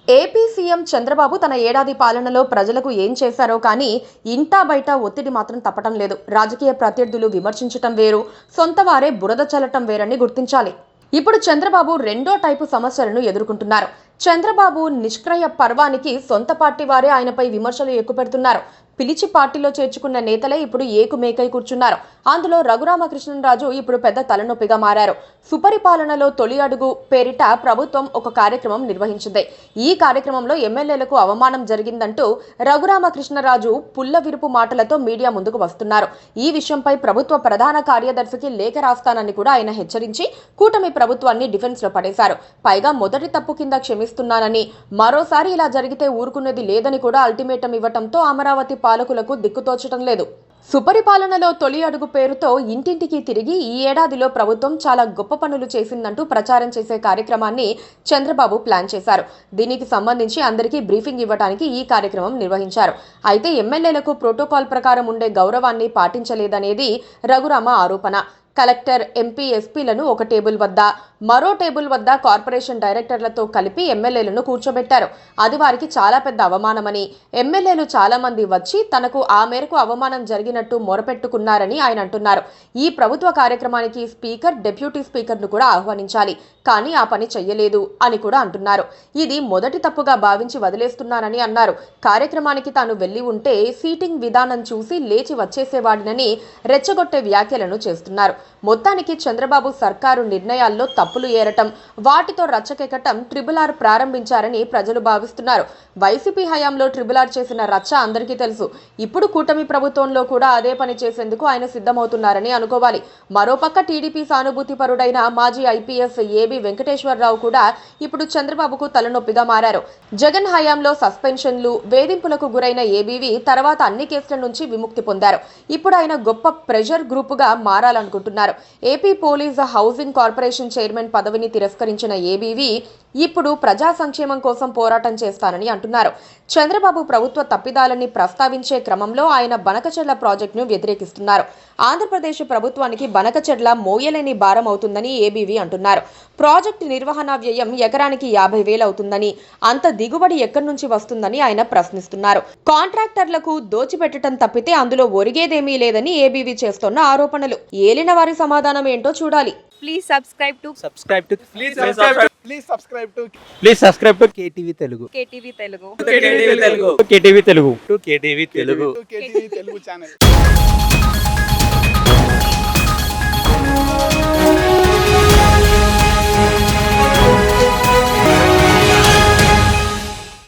AP CM Chandrababu తన ఏడాది పాలనలో ప్రజలకు ఏం చేశారో కానీ ఇంటా బయట ఒత్తిడి మాత్రం తప్పటం లేదు. రాజకీయ ప్రత్యర్థులు విమర్శించటం వేరు, సొంత వారే బురద చల్లటం వేరని గుర్తించాలి. ఇప్పుడు చంద్రబాబు రెండో టైపు సమస్యలను ఎదుర్కొంటున్నారు. చంద్రబాబు నిష్క్రయ పర్వానికి సొంత పార్టీ వారే ఆయనపై విమర్శలు ఎక్కుపెడుతున్నారు. పిలిచి పార్టీలో చేర్చుకున్న నేతలే ఇప్పుడు ఏకుమేకై కూర్చున్నారు. అందులో రఘురామకృష్ణరాజు ఇప్పుడు పెద్ద తలనొప్పిగా మారారు. సుపరిపాలనలో తొలి అడుగు పేరిట ప్రభుత్వం ఒక కార్యక్రమం నిర్వహించింది. ఈ కార్యక్రమంలో ఎమ్మెల్యేలకు అవమానం జరిగిందంటూ రఘురామకృష్ణరాజు పుల్ల విరుపు మాటలతో మీడియా ముందుకు వస్తున్నారు. ఈ విషయంపై ప్రభుత్వ ప్రధాన కార్యదర్శికి లేఖ రాస్తానని కూడా ఆయన హెచ్చరించి కూటమి ప్రభుత్వాన్ని డిఫెన్స్ లో పడేశారు. పైగా మొదటి తప్పు కింద క్షమిస్తున్నానని, మరోసారి ఇలా జరిగితే ఊరుకునేది లేదని కూడా అల్టిమేటం ఇవ్వటంతో అమరావతి పాలకులకు దిక్కుతోచటం లేదు. సుపరిపాలనలో తొలి అడుగు పేరుతో ఇంటింటికి తిరిగి ఈ ఏడాదిలో ప్రభుత్వం చాలా గొప్ప పనులు చేసిందంటూ ప్రచారం చేసే కార్యక్రమాన్ని చంద్రబాబు ప్లాన్ చేశారు. దీనికి సంబంధించి అందరికీ బ్రీఫింగ్ ఇవ్వడానికి ఈ కార్యక్రమం నిర్వహించారు. అయితే ఎమ్మెల్యేలకు ప్రోటోకాల్ ప్రకారం ఉండే గౌరవాన్ని పాటించలేదనేది రఘురామ ఆరోపణ. కలెక్టర్, ఎంపీ, ఎస్పీలను ఒక టేబుల్ వద్ద, మరో టేబుల్ వద్ద కార్పొరేషన్ డైరెక్టర్లతో కలిపి ఎమ్మెల్యేలను కూర్చోబెట్టారు. అది వారికి చాలా పెద్ద అవమానమని, ఎమ్మెల్యేలు చాలా మంది వచ్చి తనకు ఆ మేరకు అవమానం జరిగినట్టు మొరపెట్టుకున్నారని ఆయన అంటున్నారు. ఈ ప్రభుత్వ కార్యక్రమానికి స్పీకర్, డిప్యూటీ స్పీకర్ను కూడా ఆహ్వానించాలి, కానీ ఆ పని చెయ్యలేదు అని కూడా అంటున్నారు. ఇది మొదటి తప్పుగా భావించి వదిలేస్తున్నానని అన్నారు. కార్యక్రమానికి తాను వెళ్లి ఉంటే సీటింగ్ విధానం చూసి లేచి వచ్చేసేవాడినని రెచ్చగొట్టే వ్యాఖ్యలను చేస్తున్నారు. మొత్తానికి చంద్రబాబు సర్కారు నిర్ణయాల్లో తప్పులు ఏరటం, వాటితో రచ్చకెక్కటం RRR ప్రారంభించారని ప్రజలు భావిస్తున్నారు. వైసీపీ హయాంలో RRR చేసిన రచ్చ అందరికీ తెలుసు. ఇప్పుడు కూటమి ప్రభుత్వంలో కూడా అదే పని చేసేందుకు ఆయన సిద్ధమవుతున్నారని అనుకోవాలి. మరోపక్క టీడీపీ సానుభూతి పరుడైన మాజీ ఐపీఎస్ ఏబి వెంకటేశ్వరరావు కూడా ఇప్పుడు చంద్రబాబుకు తలనొప్పిగా మారారు. జగన్ హయాంలో సస్పెన్షన్లు, వేధింపులకు గురైన ఏబీవి తర్వాత అన్ని కేసుల నుంచి విముక్తి పొందారు. ఇప్పుడు ఆయన గొప్ప ప్రెషర్ గ్రూపుగా మారాలనుకుంటున్నారు. AP police housing corporation chairman పదవిని తిరస్కరించిన ఏబీవి ఇప్పుడు ప్రజా సంక్షేమం కోసం పోరాటం చేస్తానని అంటున్నారు. చంద్రబాబు ప్రభుత్వ తప్పిదాలని ప్రస్తావించే క్రమంలో ఆయన బనకచెర్ల ప్రాజెక్టును వ్యతిరేకిస్తున్నారు. ఆంధ్రప్రదేశ్ ప్రభుత్వానికి బనకచెర్ల మోయలేని భారం అవుతుందని ఏబీవి అంటున్నారు. ప్రాజెక్టు నిర్వహణ వ్యయం ఎకరానికి 50,000 అవుతుందని, అంత దిగుబడి ఎక్కడి నుంచి వస్తుందని ఆయన ప్రశ్నిస్తున్నారు. కాంట్రాక్టర్లకు దోచిపెట్టడం తప్పితే అందులో ఒరిగేదేమీ లేదని ఏబీవి చేస్తున్న ఆరోపణలు. ఏలిన వారి సమాధానం ఏంటో చూడాలి. Please subscribe to KTV Telugu. KTV Telugu. KTV Telugu. KTV Telugu. KTV Telugu channel.